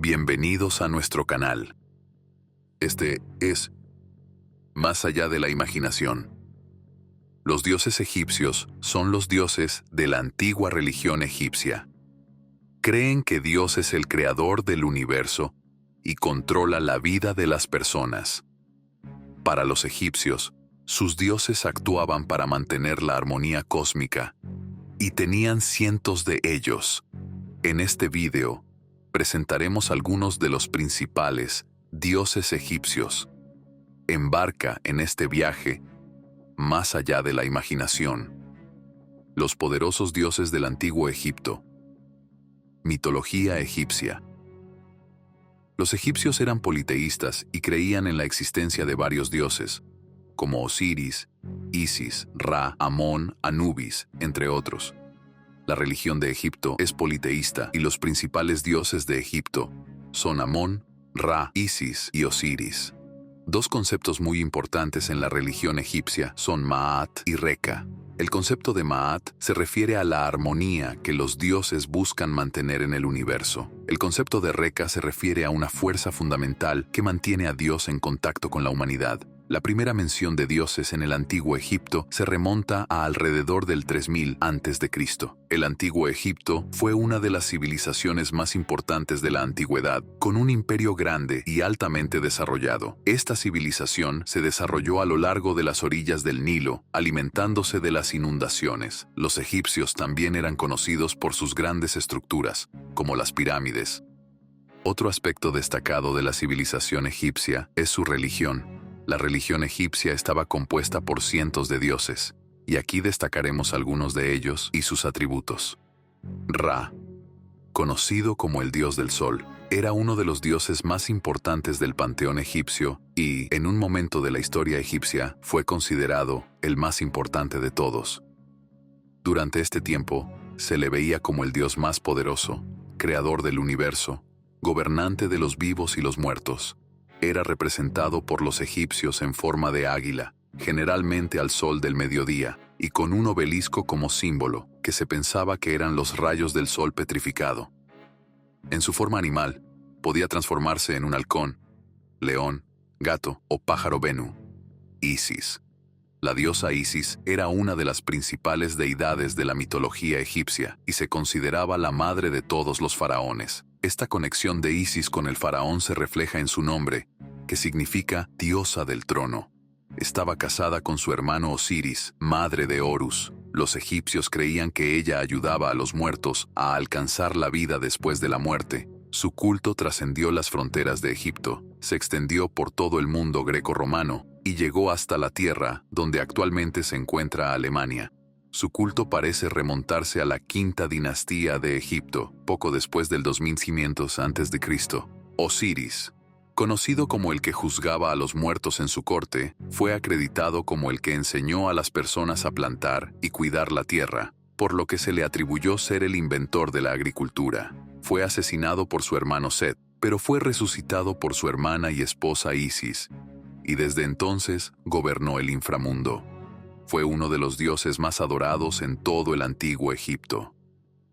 Bienvenidos a nuestro canal. Este es Más allá de la imaginación. Los dioses egipcios son los dioses de la antigua religión egipcia. Creen que Dios es el creador del universo y controla la vida de las personas. Para los egipcios, sus dioses actuaban para mantener la armonía cósmica y tenían cientos de ellos. En este video, presentaremos algunos de los principales dioses egipcios. Embarca en este viaje más allá de la imaginación. Los poderosos dioses del antiguo Egipto. Mitología egipcia. Los egipcios eran politeístas y creían en la existencia de varios dioses, como Osiris, Isis, Ra, Amón, Anubis, entre otros. La religión de Egipto es politeísta y los principales dioses de Egipto son Amón, Ra, Isis y Osiris. Dos conceptos muy importantes en la religión egipcia son Maat y Reka. El concepto de Maat se refiere a la armonía que los dioses buscan mantener en el universo. El concepto de Reka se refiere a una fuerza fundamental que mantiene a Dios en contacto con la humanidad. La primera mención de dioses en el antiguo Egipto se remonta a alrededor del 3000 a.C. El antiguo Egipto fue una de las civilizaciones más importantes de la antigüedad, con un imperio grande y altamente desarrollado. Esta civilización se desarrolló a lo largo de las orillas del Nilo, alimentándose de las inundaciones. Los egipcios también eran conocidos por sus grandes estructuras, como las pirámides. Otro aspecto destacado de la civilización egipcia es su religión. La religión egipcia estaba compuesta por cientos de dioses, y aquí destacaremos algunos de ellos y sus atributos. Ra, conocido como el dios del sol, era uno de los dioses más importantes del panteón egipcio y, en un momento de la historia egipcia, fue considerado el más importante de todos. Durante este tiempo, se le veía como el dios más poderoso, creador del universo, gobernante de los vivos y los muertos. Era representado por los egipcios en forma de águila, generalmente al sol del mediodía, y con un obelisco como símbolo, que se pensaba que eran los rayos del sol petrificado. En su forma animal, podía transformarse en un halcón, león, gato o pájaro Bennu. Isis. La diosa Isis era una de las principales deidades de la mitología egipcia y se consideraba la madre de todos los faraones. Esta conexión de Isis con el faraón se refleja en su nombre, que significa diosa del trono. Estaba casada con su hermano Osiris, madre de Horus. Los egipcios creían que ella ayudaba a los muertos a alcanzar la vida después de la muerte. Su culto trascendió las fronteras de Egipto, se extendió por todo el mundo greco-romano y llegó hasta la tierra donde actualmente se encuentra Alemania. Su culto parece remontarse a la quinta dinastía de Egipto, poco después del 2500 a.C. Osiris, conocido como el que juzgaba a los muertos en su corte, fue acreditado como el que enseñó a las personas a plantar y cuidar la tierra, por lo que se le atribuyó ser el inventor de la agricultura. Fue asesinado por su hermano Set, pero fue resucitado por su hermana y esposa Isis, y desde entonces gobernó el inframundo. Fue uno de los dioses más adorados en todo el antiguo Egipto.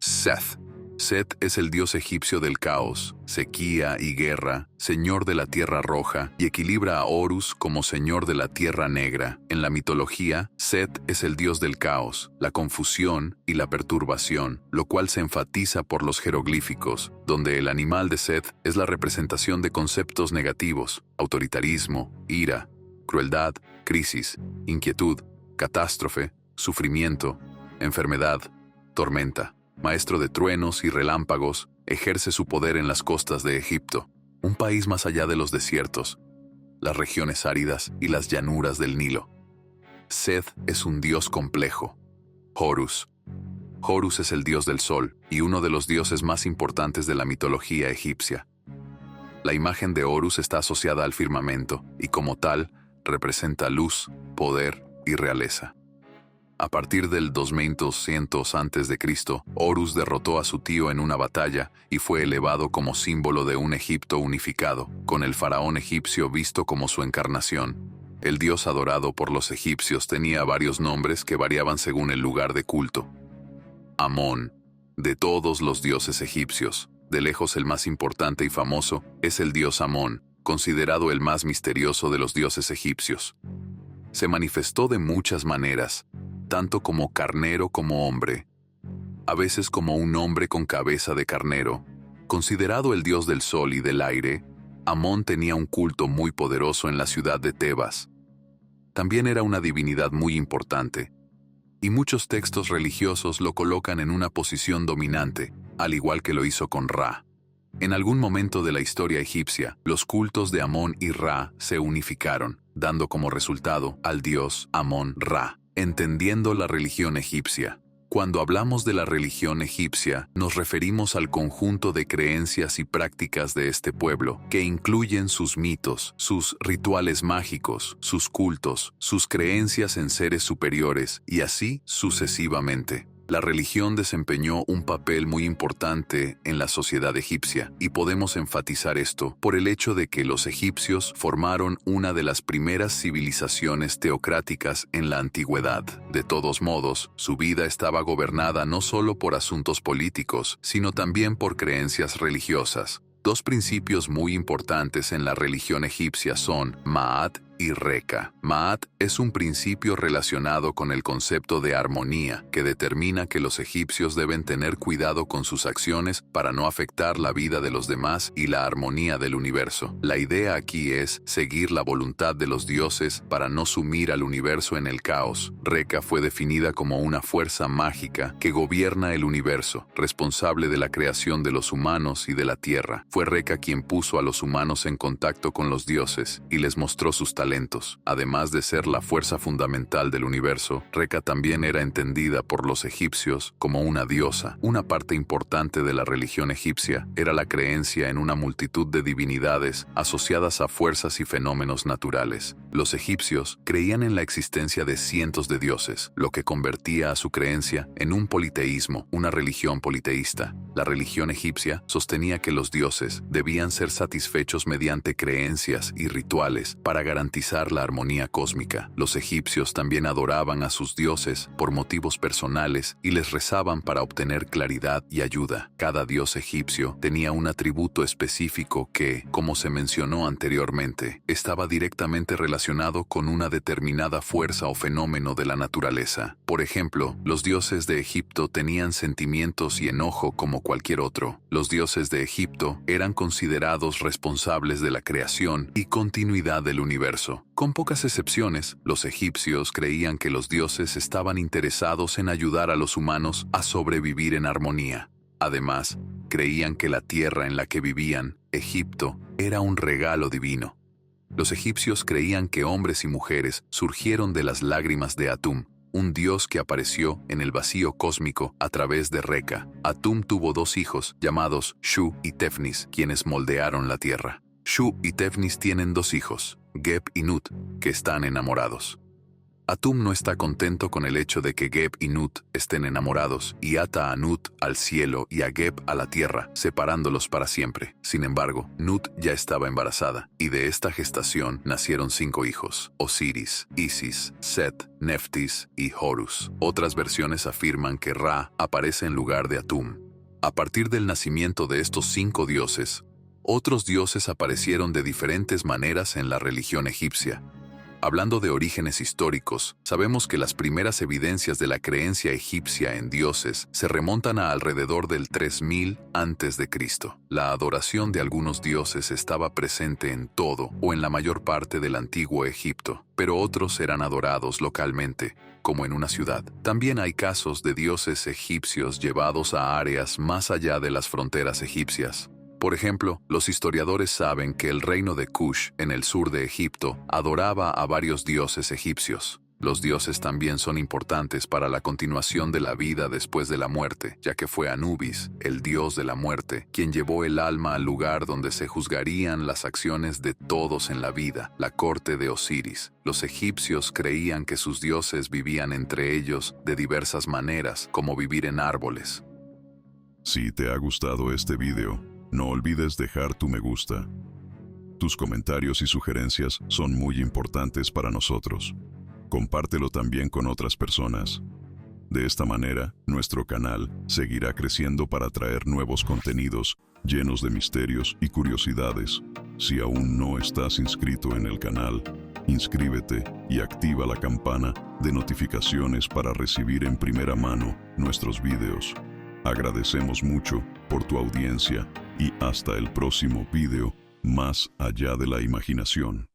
Seth. Set es el dios egipcio del caos, sequía y guerra, señor de la tierra roja, y equilibra a Horus como señor de la tierra negra. En la mitología, Set es el dios del caos, la confusión y la perturbación, lo cual se enfatiza por los jeroglíficos, donde el animal de Set es la representación de conceptos negativos: autoritarismo, ira, crueldad, crisis, inquietud, catástrofe, sufrimiento, enfermedad, tormenta. Maestro de truenos y relámpagos, ejerce su poder en las costas de Egipto, un país más allá de los desiertos, las regiones áridas y las llanuras del Nilo. Seth es un dios complejo. Horus. Horus es el dios del sol y uno de los dioses más importantes de la mitología egipcia. La imagen de Horus está asociada al firmamento y, como tal, representa luz, poder y realeza. A partir del 2200 a.C., Horus derrotó a su tío en una batalla y fue elevado como símbolo de un Egipto unificado, con el faraón egipcio visto como su encarnación. El dios adorado por los egipcios tenía varios nombres que variaban según el lugar de culto. Amón. De todos los dioses egipcios, De lejos el más importante y famoso es el dios Amón, considerado el más misterioso de los dioses egipcios. Se manifestó de muchas maneras, tanto como carnero como hombre, a veces como un hombre con cabeza de carnero. Considerado el dios del sol y del aire, Amón tenía un culto muy poderoso en la ciudad de Tebas. También era una divinidad muy importante, y muchos textos religiosos lo colocan en una posición dominante, al igual que lo hizo con Ra. En algún momento de la historia egipcia, los cultos de Amón y Ra se unificaron, dando como resultado al dios Amón-Ra, entendiendo la religión egipcia. Cuando hablamos de la religión egipcia, nos referimos al conjunto de creencias y prácticas de este pueblo, que incluyen sus mitos, sus rituales mágicos, sus cultos, sus creencias en seres superiores, y así sucesivamente. La religión desempeñó un papel muy importante en la sociedad egipcia, y podemos enfatizar esto por el hecho de que los egipcios formaron una de las primeras civilizaciones teocráticas en la antigüedad. De todos modos, su vida estaba gobernada no solo por asuntos políticos, sino también por creencias religiosas. Dos principios muy importantes en la religión egipcia son Ma'at y Reka. Ma'at es un principio relacionado con el concepto de armonía, que determina que los egipcios deben tener cuidado con sus acciones para no afectar la vida de los demás y la armonía del universo. La idea aquí es seguir la voluntad de los dioses para no sumir al universo en el caos. Reka fue definida como una fuerza mágica que gobierna el universo, responsable de la creación de los humanos y de la tierra. Fue Reka quien puso a los humanos en contacto con los dioses y les mostró sus talentos. Además de ser la fuerza fundamental del universo, Reka también era entendida por los egipcios como una diosa. Una parte importante de la religión egipcia era la creencia en una multitud de divinidades asociadas a fuerzas y fenómenos naturales. Los egipcios creían en la existencia de cientos de dioses, lo que convertía a su creencia en un politeísmo, una religión politeísta. La religión egipcia sostenía que los dioses debían ser satisfechos mediante creencias y rituales para garantizar la armonía cósmica. Los egipcios también adoraban a sus dioses por motivos personales y les rezaban para obtener claridad y ayuda. Cada dios egipcio tenía un atributo específico que, como se mencionó anteriormente, estaba directamente relacionado con una determinada fuerza o fenómeno de la naturaleza. Por ejemplo, los dioses de Egipto tenían sentimientos y enojo como cualquier otro. Los dioses de Egipto eran considerados responsables de la creación y continuidad del universo. Con pocas excepciones, los egipcios creían que los dioses estaban interesados en ayudar a los humanos a sobrevivir en armonía. Además, creían que la tierra en la que vivían, Egipto, era un regalo divino. Los egipcios creían que hombres y mujeres surgieron de las lágrimas de Atum, un dios que apareció en el vacío cósmico a través de Reka. Atum tuvo dos hijos, llamados Shu y Tefnis, quienes moldearon la tierra. Shu y Tefnis tienen dos hijos, Geb y Nut, que están enamorados. Atum no está contento con el hecho de que Geb y Nut estén enamorados y ata a Nut al cielo y a Geb a la tierra, separándolos para siempre. Sin embargo, Nut ya estaba embarazada, y de esta gestación nacieron 5 hijos: Osiris, Isis, Set, Neftis y Horus. Otras versiones afirman que Ra aparece en lugar de Atum. A partir del nacimiento de estos 5 dioses, otros dioses aparecieron de diferentes maneras en la religión egipcia. Hablando de orígenes históricos, sabemos que las primeras evidencias de la creencia egipcia en dioses se remontan a alrededor del 3000 a.C. La adoración de algunos dioses estaba presente en todo o en la mayor parte del antiguo Egipto, pero otros eran adorados localmente, como en una ciudad. También hay casos de dioses egipcios llevados a áreas más allá de las fronteras egipcias. Por ejemplo, los historiadores saben que el reino de Kush, en el sur de Egipto, adoraba a varios dioses egipcios. Los dioses también son importantes para la continuación de la vida después de la muerte, ya que fue Anubis, el dios de la muerte, quien llevó el alma al lugar donde se juzgarían las acciones de todos en la vida, la corte de Osiris. Los egipcios creían que sus dioses vivían entre ellos de diversas maneras, como vivir en árboles. Si te ha gustado este video, no olvides dejar tu me gusta. Tus comentarios y sugerencias son muy importantes para nosotros. Compártelo también con otras personas. De esta manera, nuestro canal seguirá creciendo para traer nuevos contenidos llenos de misterios y curiosidades. Si aún no estás inscrito en el canal, inscríbete y activa la campana de notificaciones para recibir en primera mano nuestros videos. Agradecemos mucho por tu audiencia y hasta el próximo video, Más allá de la imaginación.